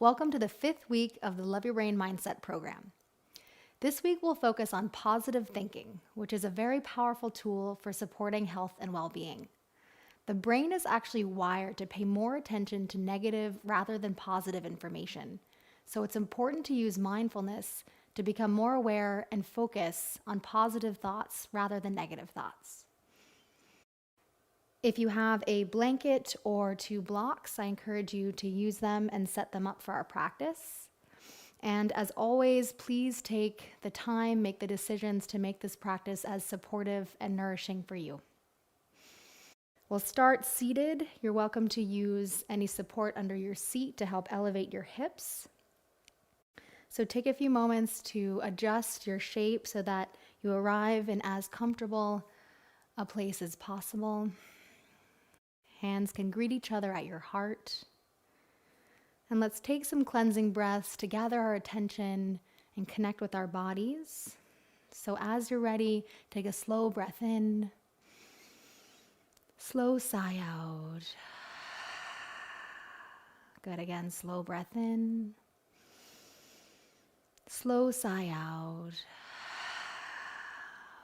Welcome to the 5th week of the LYB Mindset program. This week we'll focus on positive thinking, which is a very powerful tool for supporting health and well-being. The brain is actually wired to pay more attention to negative rather than positive information. So it's important to use mindfulness to become more aware and focus on positive thoughts rather than negative thoughts. If you have a blanket or 2 blocks, I encourage you to use them and set them up for our practice. And as always, please take the time, make the decisions to make this practice as supportive and nourishing for you. We'll start seated. You're welcome to use any support under your seat to help elevate your hips. So take a few moments to adjust your shape so that you arrive in as comfortable a place as possible. Hands can greet each other at your heart. And let's take some cleansing breaths to gather our attention and connect with our bodies. So as you're ready, take a slow breath in, slow sigh out. Good, again, slow breath in, slow sigh out.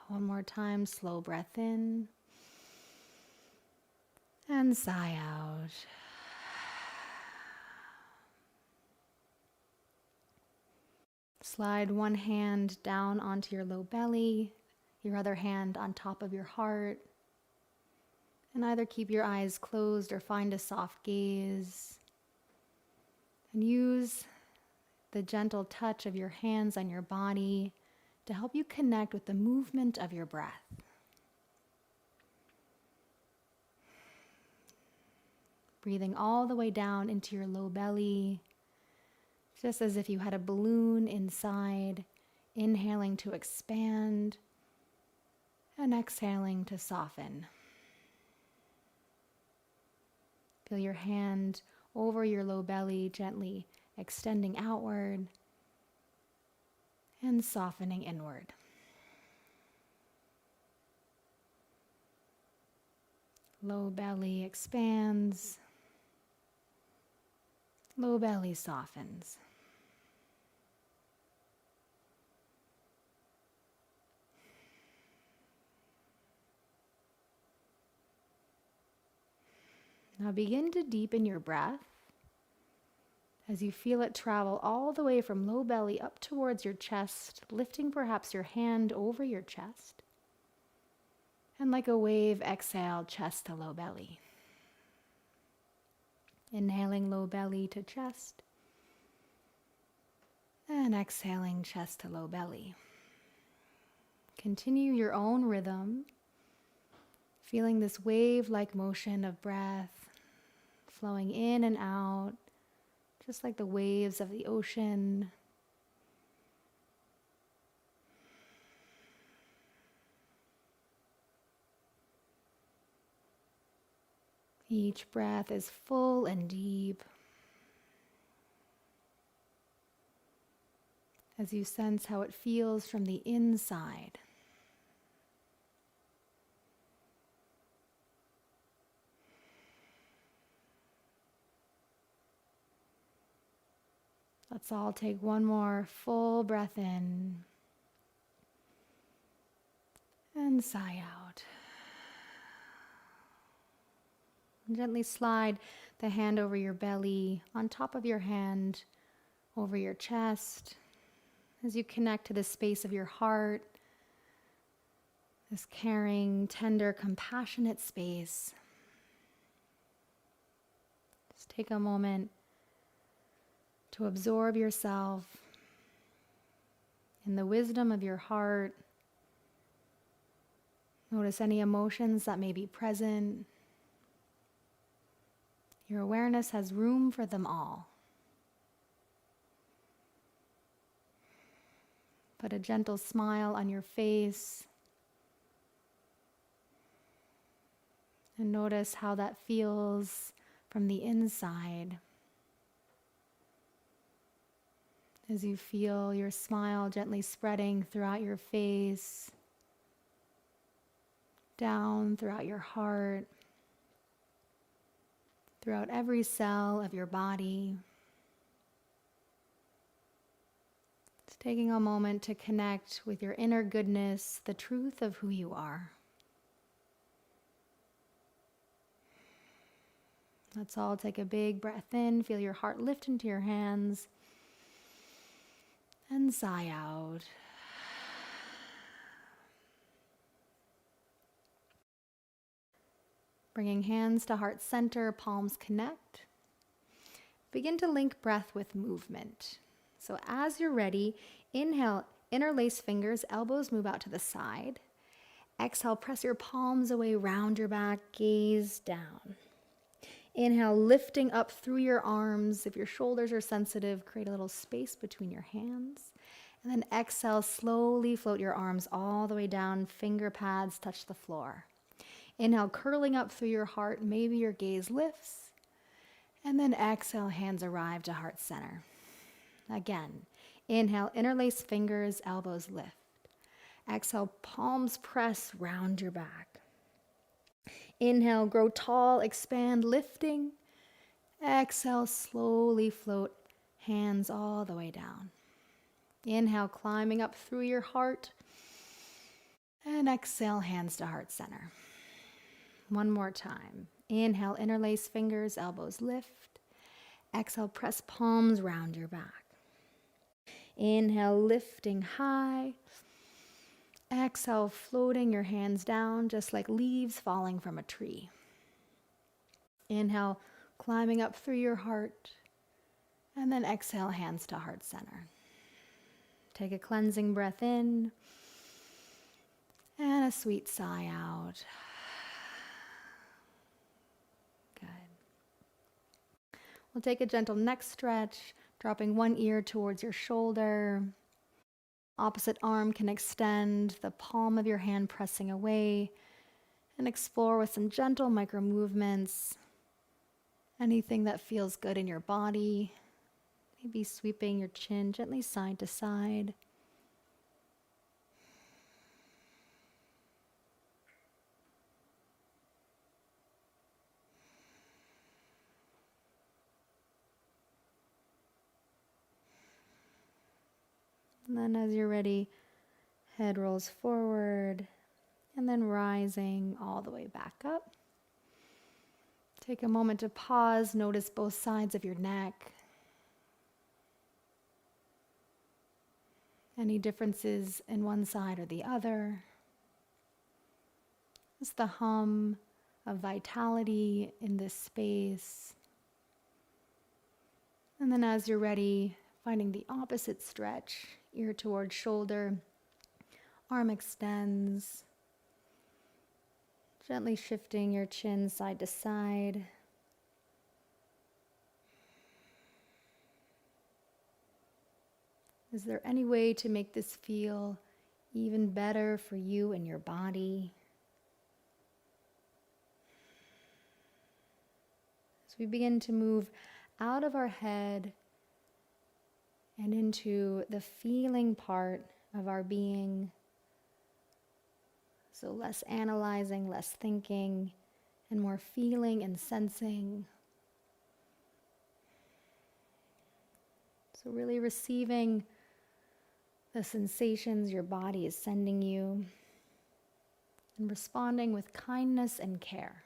One more time, slow breath in and sigh out. Slide one hand down onto your low belly, your other hand on top of your heart, and either keep your eyes closed or find a soft gaze. And use the gentle touch of your hands on your body to help you connect with the movement of your breath. Breathing all the way down into your low belly, just as if you had a balloon inside, inhaling to expand and exhaling to soften. Feel your hand over your low belly, gently extending outward and softening inward. Low belly expands. Low belly softens. Now begin to deepen your breath as you feel it travel all the way from low belly up towards your chest, lifting perhaps your hand over your chest. And like a wave, exhale, chest to low belly. Inhaling low belly to chest, and exhaling chest to low belly. Continue your own rhythm, feeling this wave-like motion of breath flowing in and out, just like the waves of the ocean. Each breath is full and deep as you sense how it feels from the inside. Let's all take one more full breath in and sigh out. Gently slide the hand over your belly, on top of your hand, over your chest, as you connect to the space of your heart, this caring, tender, compassionate space. Just take a moment to absorb yourself in the wisdom of your heart. Notice any emotions that may be present. Your awareness has room for them all. Put a gentle smile on your face and notice how that feels from the inside. As you feel your smile gently spreading throughout your face, down throughout your heart, throughout every cell of your body. Taking a moment to connect with your inner goodness, the truth of who you are. Let's all take a big breath in. Feel your heart lift into your hands. And sigh out. Bringing hands to heart center, palms connect. Begin to link breath with movement. So as you're ready, inhale, interlace fingers, elbows move out to the side. Exhale, press your palms away, round your back, gaze down. Inhale, lifting up through your arms. If your shoulders are sensitive, create a little space between your hands. And then exhale, slowly float your arms all the way down, finger pads touch the floor. Inhale, curling up through your heart, maybe your gaze lifts. And then exhale, hands arrive to heart center. Again, inhale, interlace fingers, elbows lift. Exhale, palms press, round your back. Inhale, grow tall, expand, lifting. Exhale, slowly float, hands all the way down. Inhale, climbing up through your heart. And exhale, hands to heart center. One more time. Inhale, interlace fingers, elbows lift. Exhale, press palms round your back. Inhale, lifting high. Exhale, floating your hands down just like leaves falling from a tree. Inhale, climbing up through your heart. And then exhale, hands to heart center. Take a cleansing breath in. And a sweet sigh out. Good. We'll take a gentle neck stretch, dropping one ear towards your shoulder. Opposite arm can extend, the palm of your hand pressing away, and explore with some gentle micro movements. Anything that feels good in your body. Maybe sweeping your chin gently side to side. And then as you're ready, head rolls forward and then rising all the way back up. Take a moment to pause, notice both sides of your neck. Any differences in one side or the other. Just the hum of vitality in this space. And then as you're ready, finding the opposite stretch, ear towards shoulder, arm extends, gently shifting your chin side to side. Is there any way to make this feel even better for you and your body? As we begin to move out of our head and into the feeling part of our being. So less analyzing, less thinking, and more feeling and sensing. So really receiving the sensations your body is sending you and responding with kindness and care.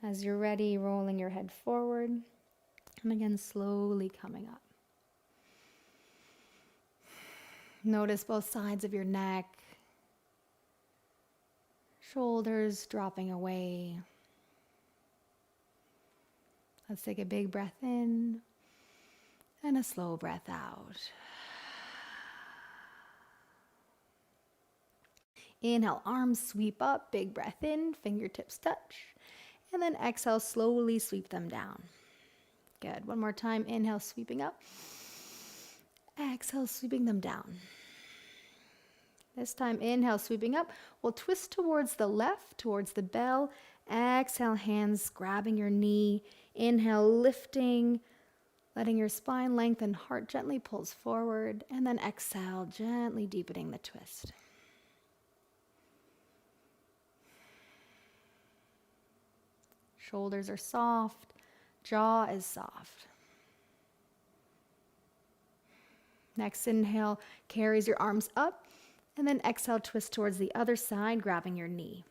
As you're ready, rolling your head forward. And again, slowly coming up. Notice both sides of your neck, shoulders dropping away. Let's take a big breath in and a slow breath out. Inhale, arms sweep up, big breath in, fingertips touch. And then exhale, slowly sweep them down. Good. One more time. Inhale, sweeping up. Exhale, sweeping them down. This time, inhale, sweeping up. We'll twist towards the left, towards the bell. Exhale, hands grabbing your knee. Inhale, lifting, letting your spine lengthen, heart gently pulls forward. And then exhale, gently deepening the twist. Shoulders are soft. Jaw is soft. Next inhale, carries your arms up, and then exhale, twist towards the other side, grabbing your knee.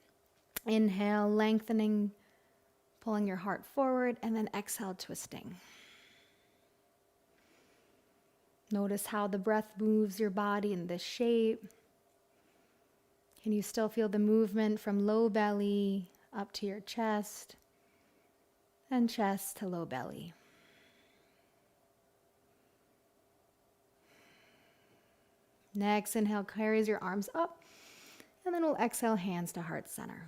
Inhale, lengthening, pulling your heart forward, and then exhale, twisting. Notice how the breath moves your body in this shape. Can you still feel the movement from low belly up to your chest and chest to low belly? Next inhale carries your arms up, and then we'll exhale, hands to heart center.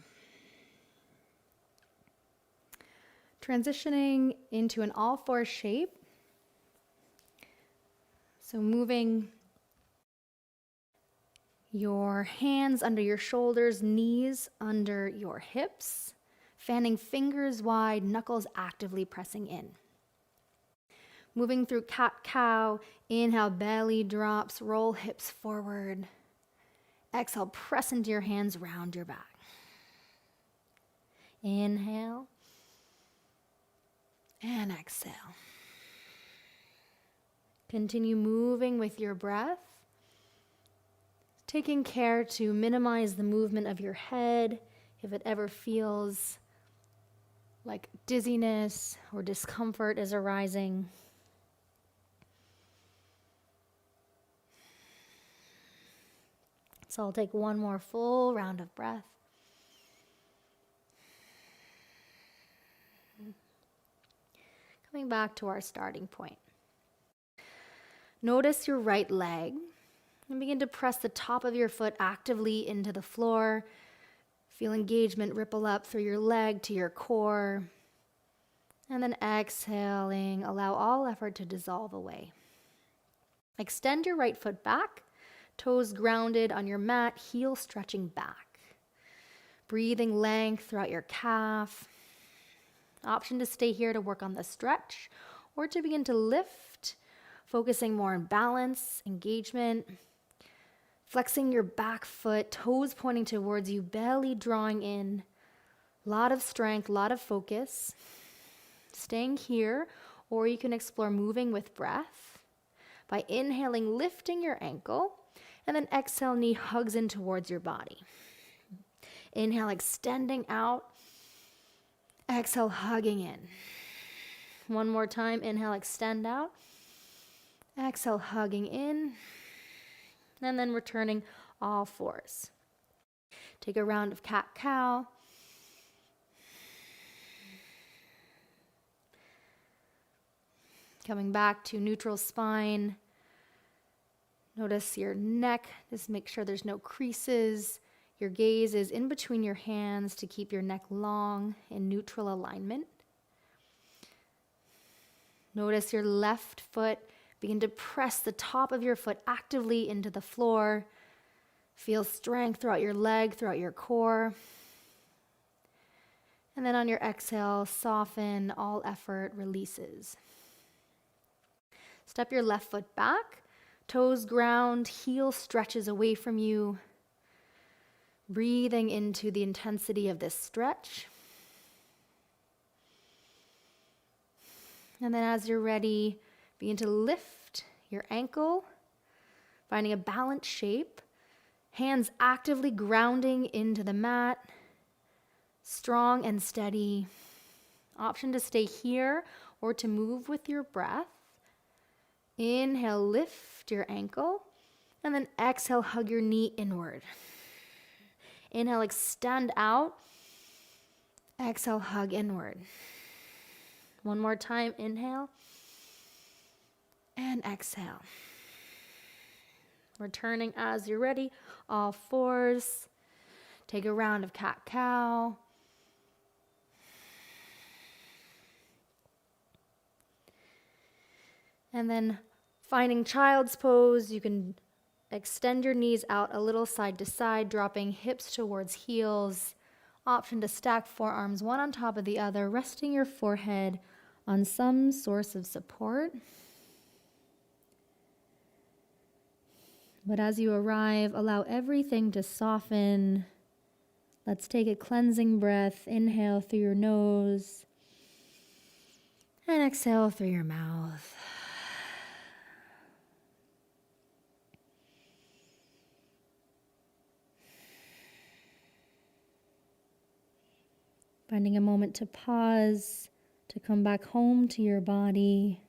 Transitioning into an all-four shape. So moving your hands under your shoulders, knees under your hips, fanning fingers wide, knuckles actively pressing in. Moving through cat-cow, inhale, belly drops, roll hips forward. Exhale, press into your hands, round your back. Inhale, and exhale. Continue moving with your breath, taking care to minimize the movement of your head if it ever feels like dizziness or discomfort is arising. So I'll take one more full round of breath. Coming back to our starting point. Notice your right leg and begin to press the top of your foot actively into the floor. Feel engagement ripple up through your leg to your core. And then exhaling, allow all effort to dissolve away. Extend your right foot back. Toes grounded on your mat, heel stretching back. Breathing length throughout your calf. Option to stay here to work on the stretch or to begin to lift, focusing more on balance, engagement. Flexing your back foot, toes pointing towards you, belly drawing in. A lot of strength, a lot of focus. Staying here, or you can explore moving with breath by inhaling, lifting your ankle. And then exhale, knee hugs in towards your body. Inhale, extending out. Exhale, hugging in. One more time, inhale, extend out. Exhale, hugging in. And then returning all fours. Take a round of cat-cow. Coming back to neutral spine. Notice your neck, just make sure there's no creases. Your gaze is in between your hands to keep your neck long in neutral alignment. Notice your left foot, begin to press the top of your foot actively into the floor. Feel strength throughout your leg, throughout your core. And then on your exhale, soften, all effort releases. Step your left foot back. Toes ground, heel stretches away from you. Breathing into the intensity of this stretch. And then as you're ready, begin to lift your ankle, finding a balanced shape. Hands actively grounding into the mat. Strong and steady. Option to stay here or to move with your breath. Inhale, lift your ankle, and then exhale, hug your knee inward. Inhale, extend out. Exhale, hug inward. One more time, inhale, and exhale. Returning as you're ready, all fours. Take a round of cat-cow. And then finding child's pose, you can extend your knees out a little side to side, dropping hips towards heels. Option to stack forearms one on top of the other, resting your forehead on some source of support. But as you arrive, allow everything to soften. Let's take a cleansing breath. Inhale through your nose and exhale through your mouth. Finding a moment to pause, to come back home to your body.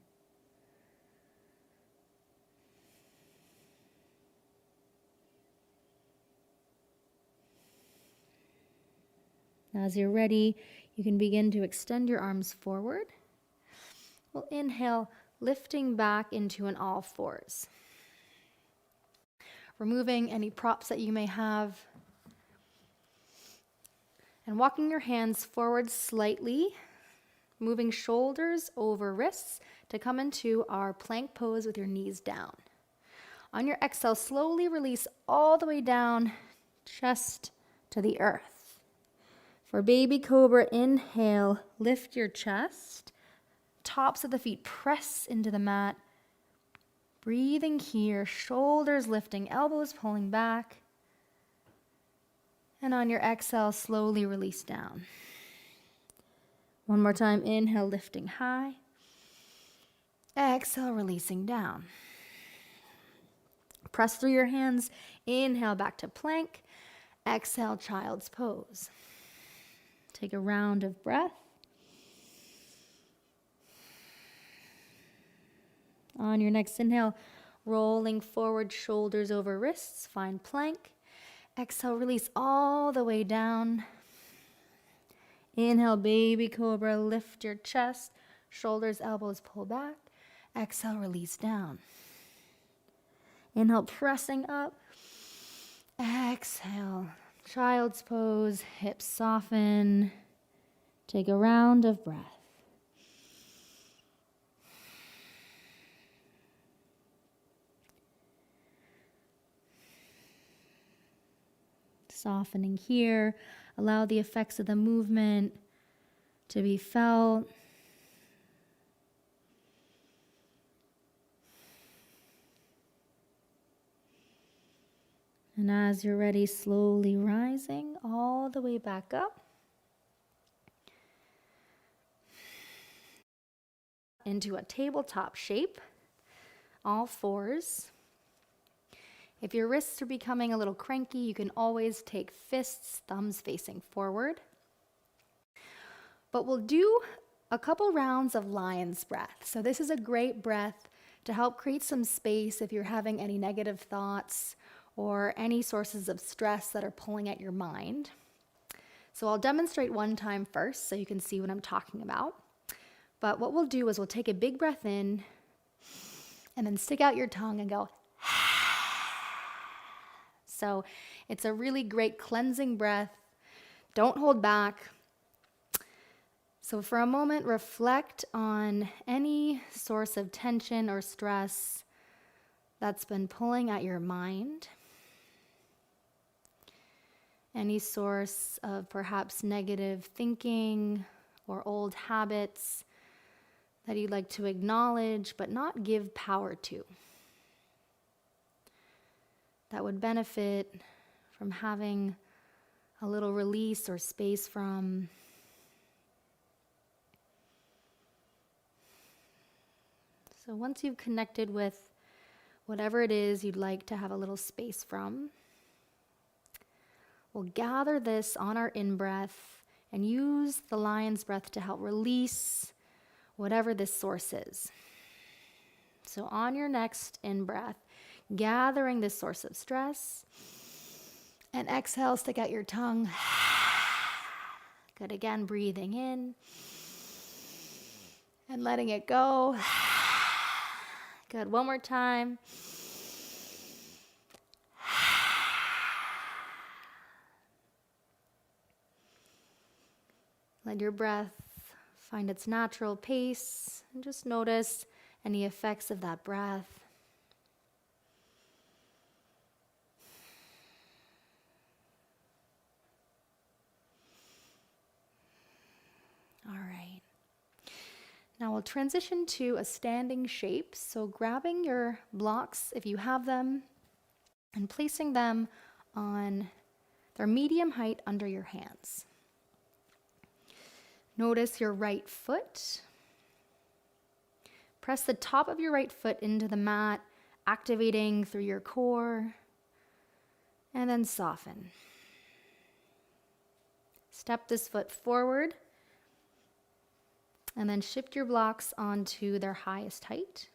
As you're ready, you can begin to extend your arms forward. We'll inhale, lifting back into an all fours. Removing any props that you may have. And walking your hands forward slightly, moving shoulders over wrists to come into our plank pose with your knees down. On your exhale, slowly release all the way down, chest to the earth. For baby cobra, inhale, lift your chest. Tops of the feet press into the mat. Breathing here, shoulders lifting, elbows pulling back. And on your exhale, slowly release down. One more time, inhale, lifting high. Exhale, releasing down. Press through your hands. Inhale, back to plank. Exhale, child's pose. Take a round of breath. On your next inhale, rolling forward, shoulders over wrists, find plank. Exhale, release all the way down. Inhale, baby cobra, lift your chest, shoulders, elbows pull back. Exhale, release down. Inhale, pressing up. Exhale, child's pose, hips soften. Take a round of breath. Softening here. Allow the effects of the movement to be felt. And as you're ready, slowly rising all the way back up. Into a tabletop shape, all fours. If your wrists are becoming a little cranky, you can always take fists, thumbs facing forward. But we'll do a couple rounds of lion's breath. So this is a great breath to help create some space if you're having any negative thoughts or any sources of stress that are pulling at your mind. So I'll demonstrate one time first so you can see what I'm talking about. But what we'll do is we'll take a big breath in and then stick out your tongue and go. So it's a really great cleansing breath. Don't hold back. So for a moment, reflect on any source of tension or stress that's been pulling at your mind. Any source of perhaps negative thinking or old habits that you'd like to acknowledge but not give power to. That would benefit from having a little release or space from. So once you've connected with whatever it is you'd like to have a little space from, we'll gather this on our in-breath and use the lion's breath to help release whatever this source is. So on your next in-breath, gathering this source of stress, and exhale, stick out your tongue. Good, again, breathing in and letting it go. Good, one more time. Let your breath find its natural pace and just notice any effects of that breath. All right. Now we'll transition to a standing shape. So grabbing your blocks, if you have them, and placing them on their medium height under your hands. Notice your right foot. Press the top of your right foot into the mat, activating through your core, and then soften. Step this foot forward and then shift your blocks onto their highest height.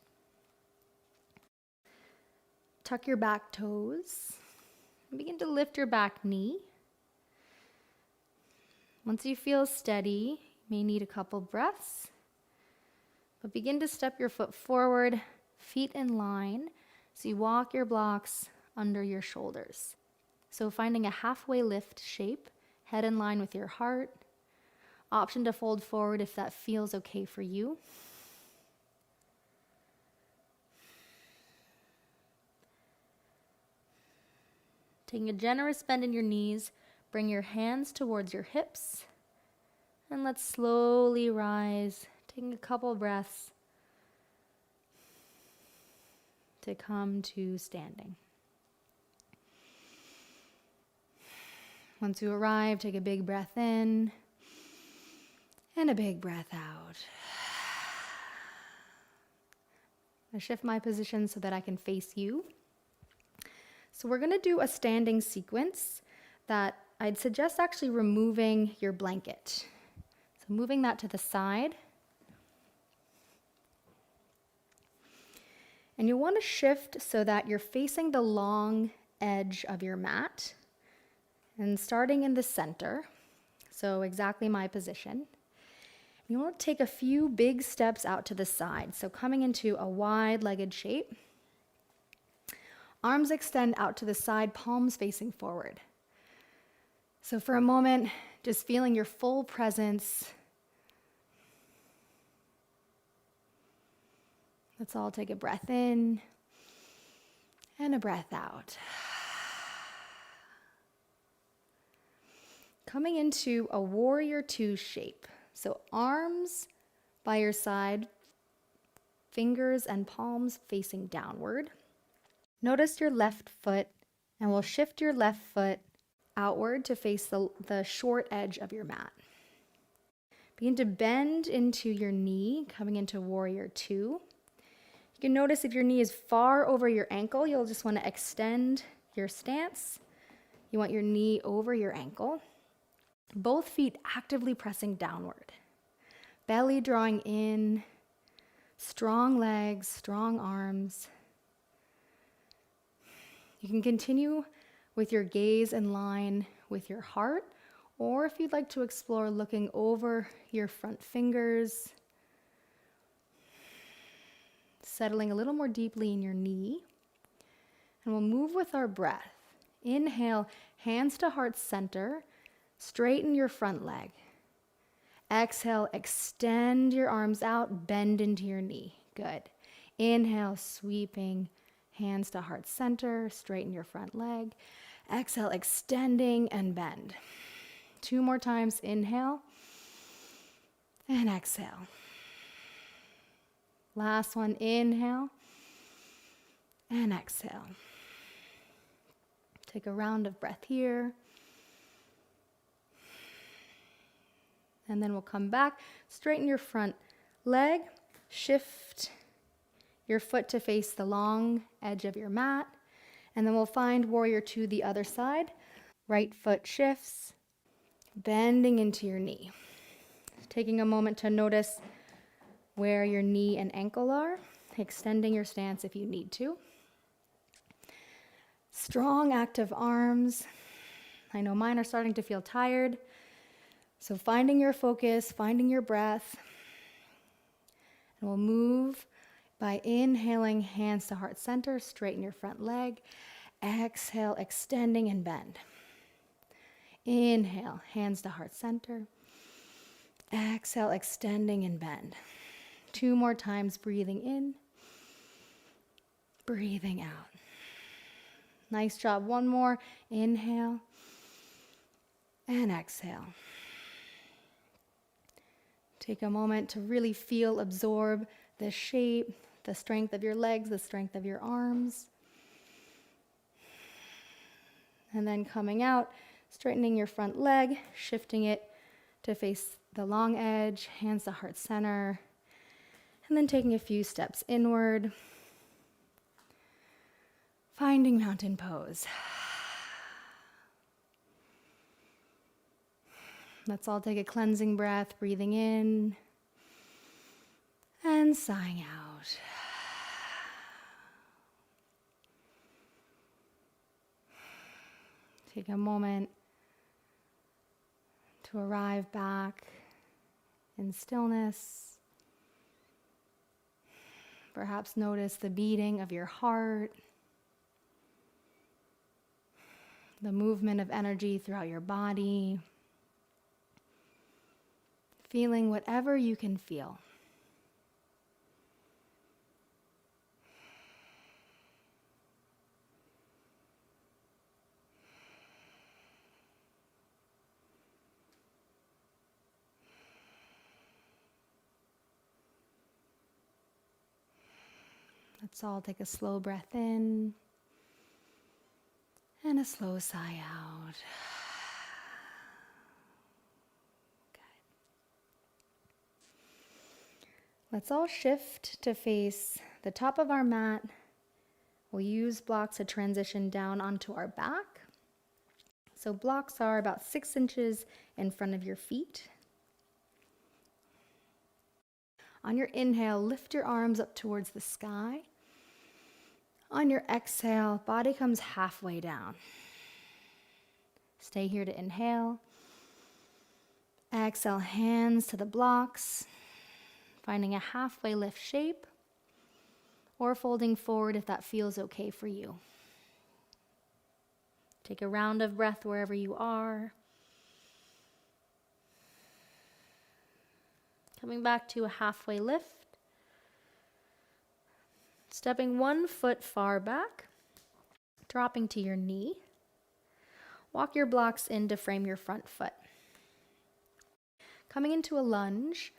Tuck your back toes and begin to lift your back knee. Once you feel steady, you may need a couple breaths, but begin to step your foot forward, feet in line, so you walk your blocks under your shoulders. So finding a halfway lift shape, head in line with your heart. Option to fold forward if that feels okay for you. Taking a generous bend in your knees, bring your hands towards your hips, and let's slowly rise, taking a couple breaths to come to standing. Once you arrive, take a big breath in and a big breath out. I shift my position so that I can face you. So we're going to do a standing sequence that I'd suggest actually removing your blanket. So moving that to the side. And you'll want to shift so that you're facing the long edge of your mat and starting in the center. So exactly my position. You want to take a few big steps out to the side. So coming into a wide-legged shape. Arms extend out to the side, palms facing forward. So for a moment, just feeling your full presence. Let's all take a breath in and a breath out. Coming into a warrior two shape. So arms by your side, fingers and palms facing downward. Notice your left foot, and we'll shift your left foot outward to face the short edge of your mat. Begin to bend into your knee, coming into warrior two. You can notice if your knee is far over your ankle, you'll just want to extend your stance. You want your knee over your ankle. Both feet actively pressing downward. Belly drawing in, strong legs, strong arms. You can continue with your gaze in line with your heart, or if you'd like to explore looking over your front fingers, settling a little more deeply in your knee. And we'll move with our breath. Inhale, hands to heart center, straighten your front leg. Exhale, extend your arms out, bend into your knee. Good. Inhale, sweeping, hands to heart center, straighten your front leg. Exhale, extending and bend. 2 more times, inhale and exhale. Last one, inhale and exhale. Take a round of breath here. And then we'll come back, straighten your front leg, shift your foot to face the long edge of your mat, and then we'll find warrior two the other side. Right foot shifts, bending into your knee. Taking a moment to notice where your knee and ankle are, extending your stance if you need to. Strong active arms. I know mine are starting to feel tired. So finding your focus, finding your breath. And we'll move by inhaling, hands to heart center, straighten your front leg. Exhale, extending and bend. Inhale, hands to heart center. Exhale, extending and bend. 2 more times, breathing in, breathing out. Nice job. 1 more. Inhale and exhale. Take a moment to really feel, absorb the shape, the strength of your legs, the strength of your arms. And then coming out, straightening your front leg, shifting it to face the long edge, hands to heart center, and then taking a few steps inward, finding mountain pose. Let's all take a cleansing breath, breathing in and sighing out. Take a moment to arrive back in stillness. Perhaps notice the beating of your heart, the movement of energy throughout your body, feeling whatever you can feel. Let's all take a slow breath in and a slow sigh out. Good. Let's all shift to face the top of our mat. We'll use blocks to transition down onto our back. So blocks are about 6 inches in front of your feet. On your inhale, lift your arms up towards the sky. On your exhale, body comes halfway down. Stay here to inhale. Exhale, hands to the blocks, finding a halfway lift shape, or folding forward if that feels okay for you. Take a round of breath wherever you are. Coming back to a halfway lift. Stepping 1 foot far back, dropping to your knee. Walk your blocks in to frame your front foot. Coming into a lunge,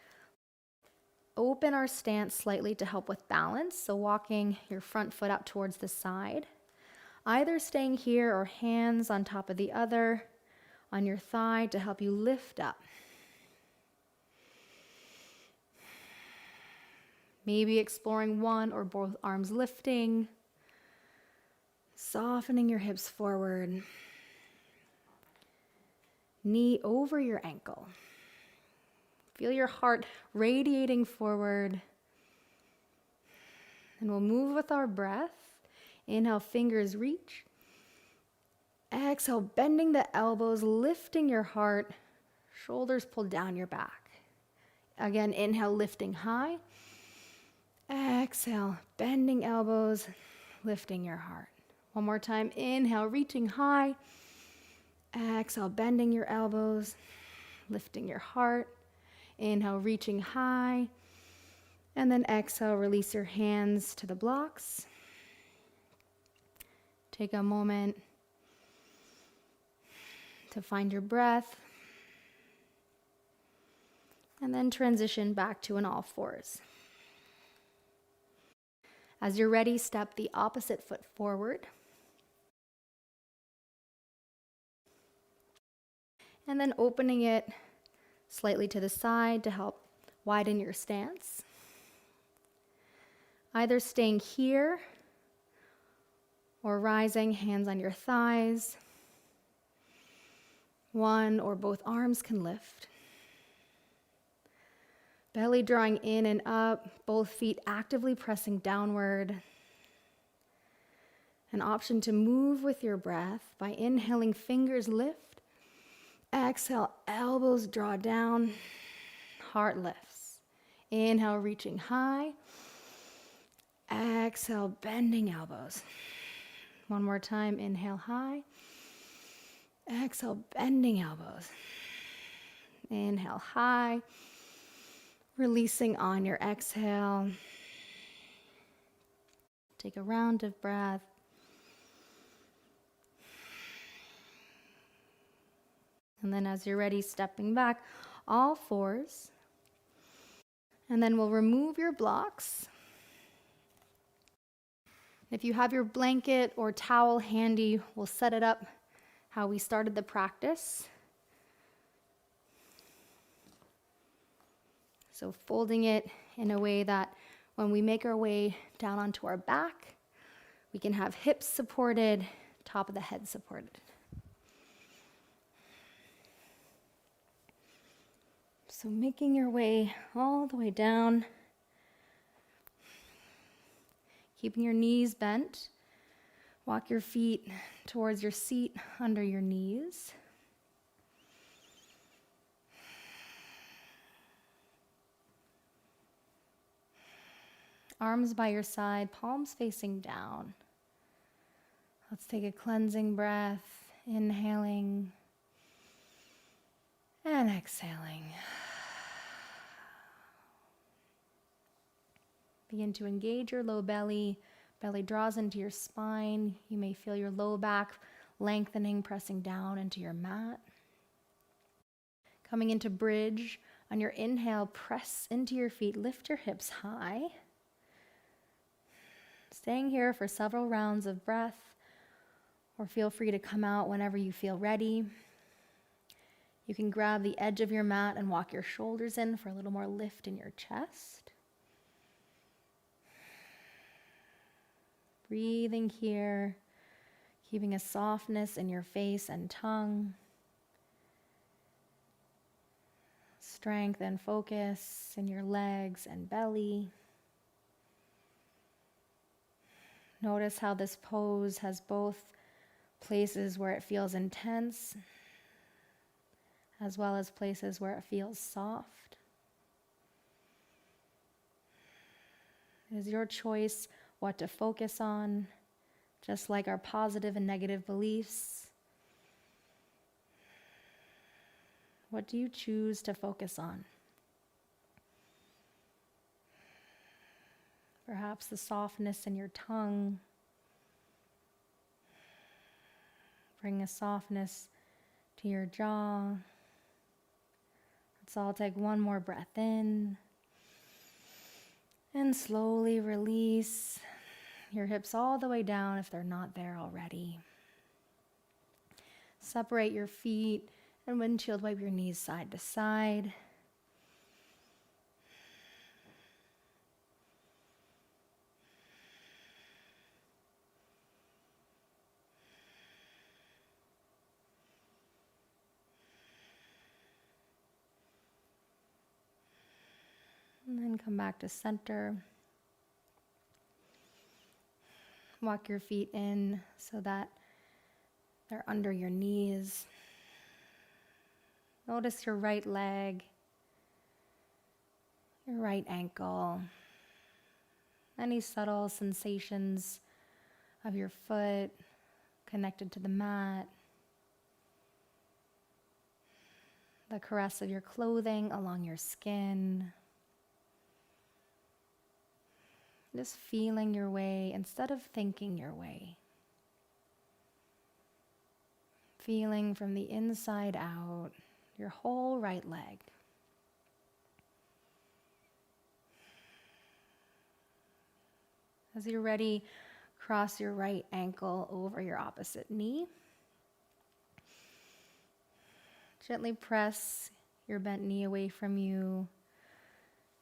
open our stance slightly to help with balance, so walking your front foot out towards the side. Either staying here or hands on top of the other on your thigh to help you lift up. Maybe exploring one or both arms lifting, softening your hips forward, knee over your ankle. Feel your heart radiating forward. And we'll move with our breath. Inhale, fingers reach. Exhale, bending the elbows, lifting your heart, shoulders pull down your back. Again, inhale, lifting high. Exhale, bending elbows, lifting your heart. One more time, inhale, reaching high. Exhale, bending your elbows, lifting your heart. Inhale, reaching high. And then exhale, release your hands to the blocks. Take a moment to find your breath. And then transition back to an all fours. As you're ready, step the opposite foot forward. And then opening it slightly to the side to help widen your stance. Either staying here or rising, hands on your thighs. One or both arms can lift. Belly drawing in and up, both feet actively pressing downward. An option to move with your breath by inhaling, fingers lift. Exhale, elbows draw down, heart lifts. Inhale, reaching high. Exhale, bending elbows. One more time, inhale high. Exhale, bending elbows. Inhale high. Releasing on your exhale. Take a round of breath. And then as you're ready, stepping back, all fours. And then we'll remove your blocks. If you have your blanket or towel handy, we'll set it up how we started the practice. So folding it in a way that when we make our way down onto our back, we can have hips supported, top of the head supported. So making your way all the way down, keeping your knees bent. Walk your feet towards your seat under your knees. Arms by your side, palms facing down. Let's take a cleansing breath, inhaling and exhaling. Begin to engage your low belly. Belly draws into your spine. You may feel your low back lengthening, pressing down into your mat. Coming into bridge. On your inhale, press into your feet, lift your hips high. Staying here for several rounds of breath, or feel free to come out whenever you feel ready. You can grab the edge of your mat and walk your shoulders in for a little more lift in your chest. Breathing here, keeping a softness in your face and tongue. Strength and focus in your legs and belly. Notice how this pose has both places where it feels intense, as well as places where it feels soft. It is your choice what to focus on, just like our positive and negative beliefs. What do you choose to focus on? Perhaps the softness in your tongue. Bring a softness to your jaw. Let's all take one more breath in. And slowly release your hips all the way down if they're not there already. Separate your feet and windshield wipe your knees side to side. And then come back to center. Walk your feet in so that they're under your knees. Notice your right leg, your right ankle, any subtle sensations of your foot connected to the mat, the caress of your clothing along your skin. Just feeling your way instead of thinking your way. Feeling from the inside out, your whole right leg. As you're ready, cross your right ankle over your opposite knee. Gently press your bent knee away from you.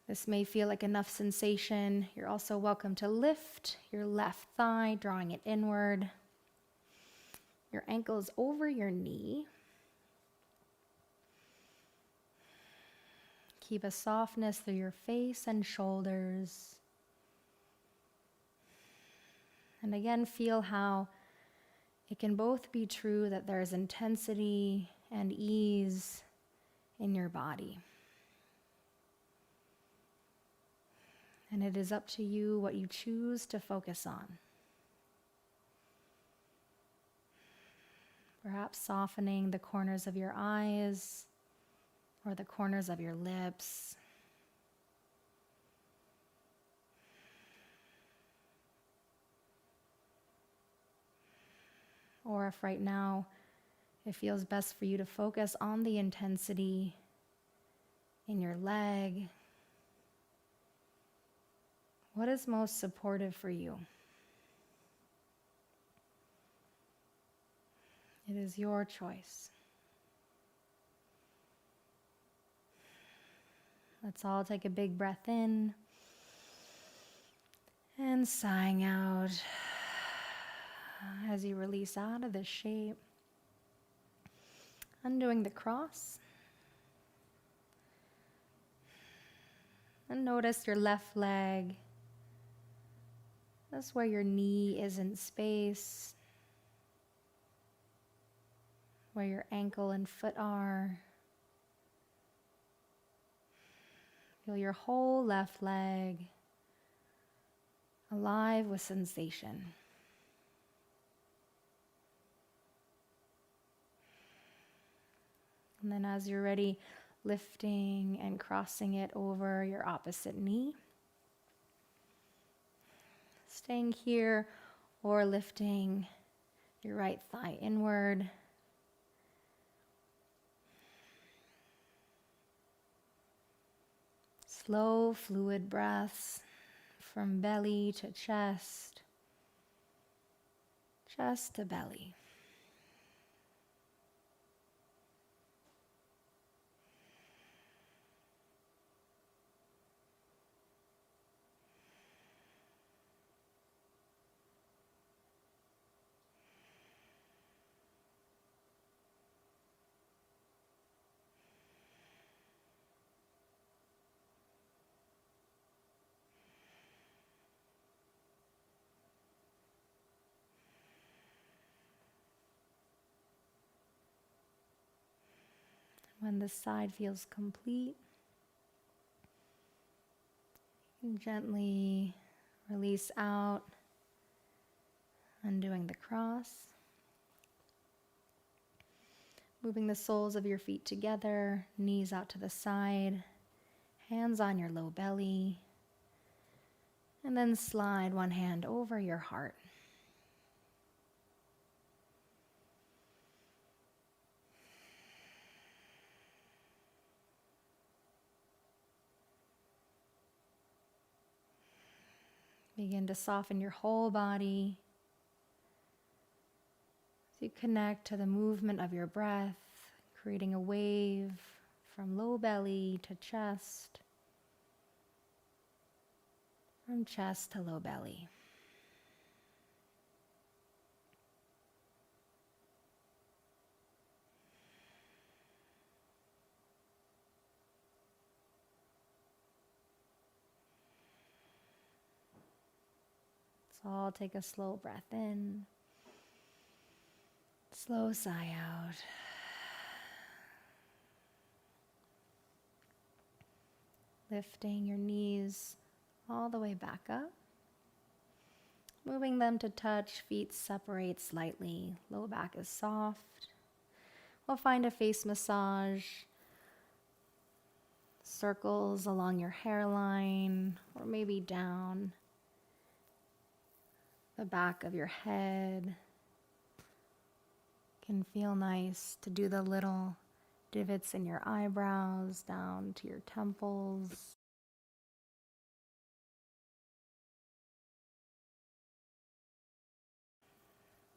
This may feel like enough sensation. You're also welcome to lift your left thigh, drawing it inward. Your ankle is over your knee. Keep a softness through your face and shoulders. And again, feel how it can both be true that there is intensity and ease in your body. And it is up to you what you choose to focus on. Perhaps softening the corners of your eyes or the corners of your lips. Or if right now it feels best for you to focus on the intensity in your leg. What is most supportive for you? It is your choice. Let's all take a big breath in and sighing out as you release out of this shape. Undoing the cross. And notice your left leg. That's where your knee is in space, where your ankle and foot are. Feel your whole left leg alive with sensation. And then as you're ready, lifting and crossing it over your opposite knee. Staying here or lifting your right thigh inward. Slow, fluid breaths from belly to chest, chest to belly. When the side feels complete, gently release out, undoing the cross. Moving the soles of your feet together, knees out to the side, hands on your low belly, and then slide one hand over your heart. Begin to soften your whole body as you connect to the movement of your breath, creating a wave from low belly to chest, from chest to low belly. So I'll take a slow breath in, slow sigh out. Lifting your knees all the way back up. Moving them to touch, feet separate slightly. Low back is soft. We'll find a face massage. Circles along your hairline or maybe down the back of your head. Can feel nice to do the little divots in your eyebrows down to your temples.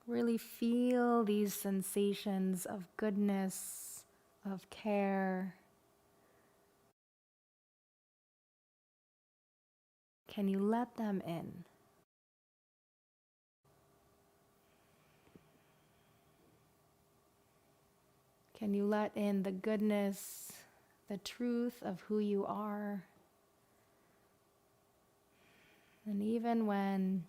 Really feel these sensations of goodness, of care. Can you let them in? Can you let in the goodness, the truth of who you are? And even when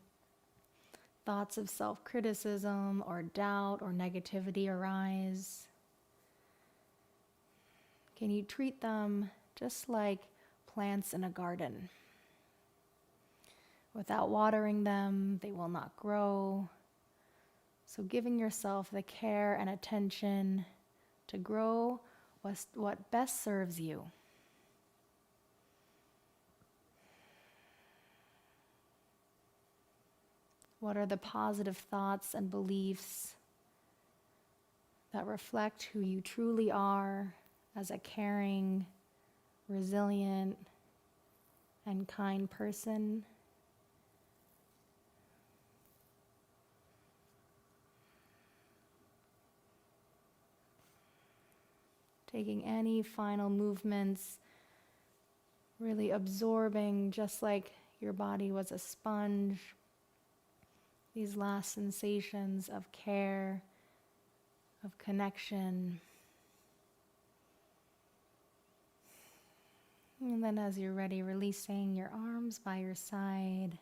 thoughts of self-criticism or doubt or negativity arise, can you treat them just like plants in a garden? Without watering them, they will not grow. So giving yourself the care and attention to grow what best serves you. What are the positive thoughts and beliefs that reflect who you truly are as a caring, resilient, and kind person? Taking any final movements, really absorbing just like your body was a sponge, these last sensations of care, of connection. And then as you're ready, releasing your arms by your side.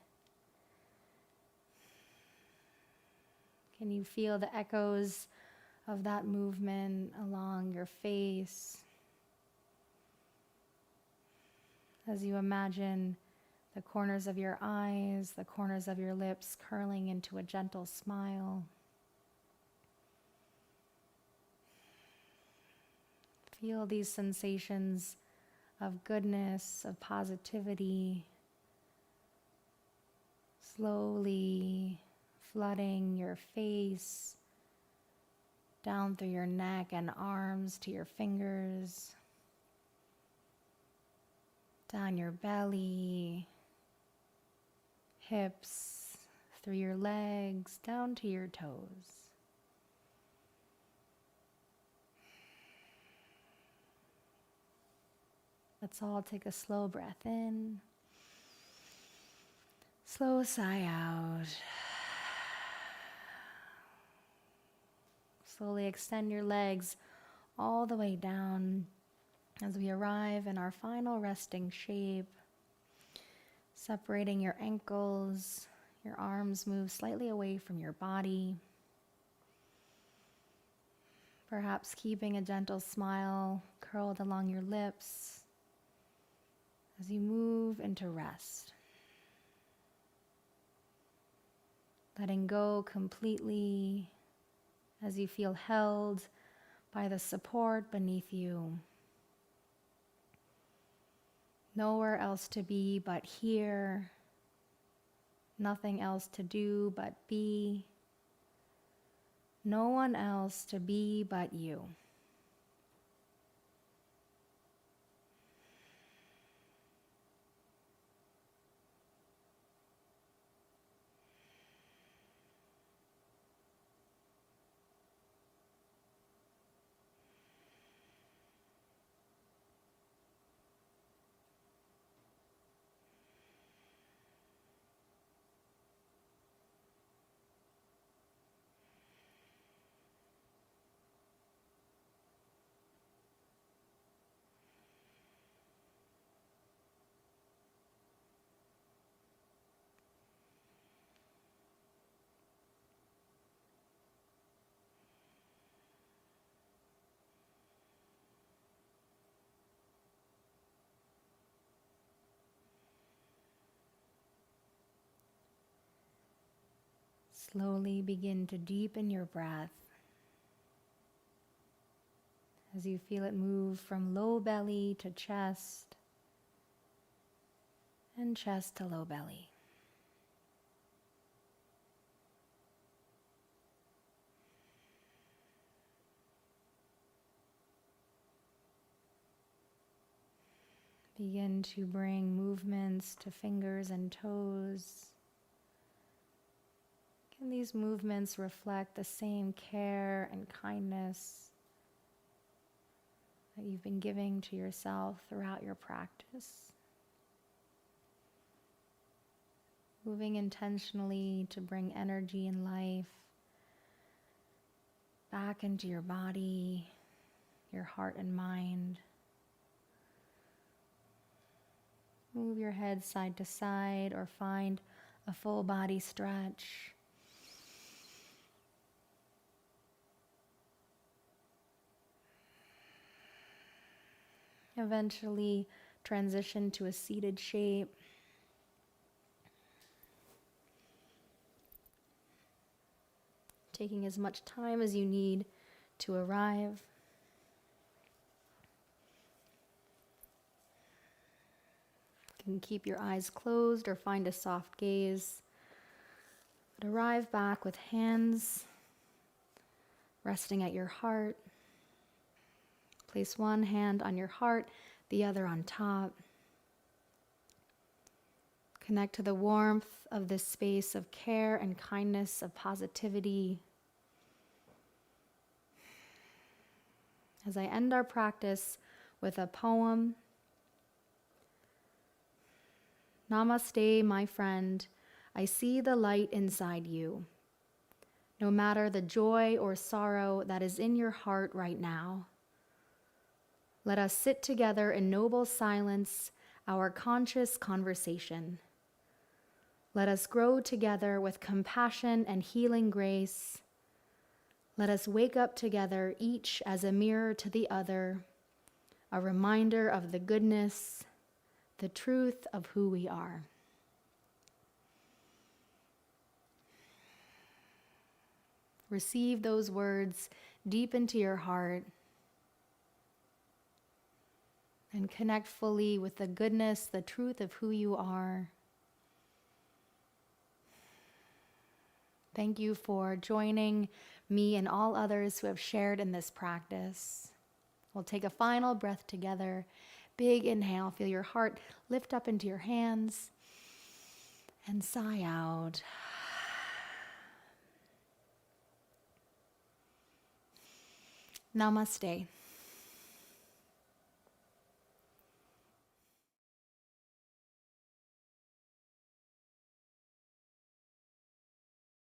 Can you feel the echoes of that movement along your face? As you imagine the corners of your eyes, the corners of your lips curling into a gentle smile. Feel these sensations of goodness, of positivity, slowly flooding your face, down through your neck and arms to your fingers, down your belly, hips, through your legs, down to your toes. Let's all take a slow breath in, slow sigh out. Slowly extend your legs all the way down as we arrive in our final resting shape. Separating your ankles, your arms move slightly away from your body. Perhaps keeping a gentle smile curled along your lips as you move into rest. Letting go completely as you feel held by the support beneath you. Nowhere else to be but here. Nothing else to do but be. No one else to be but you. Slowly begin to deepen your breath as you feel it move from low belly to chest and chest to low belly. Begin to bring movements to fingers and toes. Can these movements reflect the same care and kindness that you've been giving to yourself throughout your practice? Moving intentionally to bring energy and life back into your body, your heart and mind. Move your head side to side or find a full body stretch. Eventually transition to a seated shape. Taking as much time as you need to arrive. You can keep your eyes closed or find a soft gaze. But arrive back with hands resting at your heart. Place one hand on your heart, the other on top. Connect to the warmth of this space of care and kindness, of positivity. As I end our practice with a poem, Namaste, my friend, I see the light inside you. No matter the joy or sorrow that is in your heart right now, Let us sit together in noble silence, our conscious conversation. Let us grow together with compassion and healing grace. Let us wake up together, each as a mirror to the other, a reminder of the goodness, the truth of who we are. Receive those words deep into your heart and connect fully with the goodness, the truth of who you are. Thank you for joining me and all others who have shared in this practice. We'll take a final breath together. Big inhale, feel your heart lift up into your hands, and sigh out. Namaste.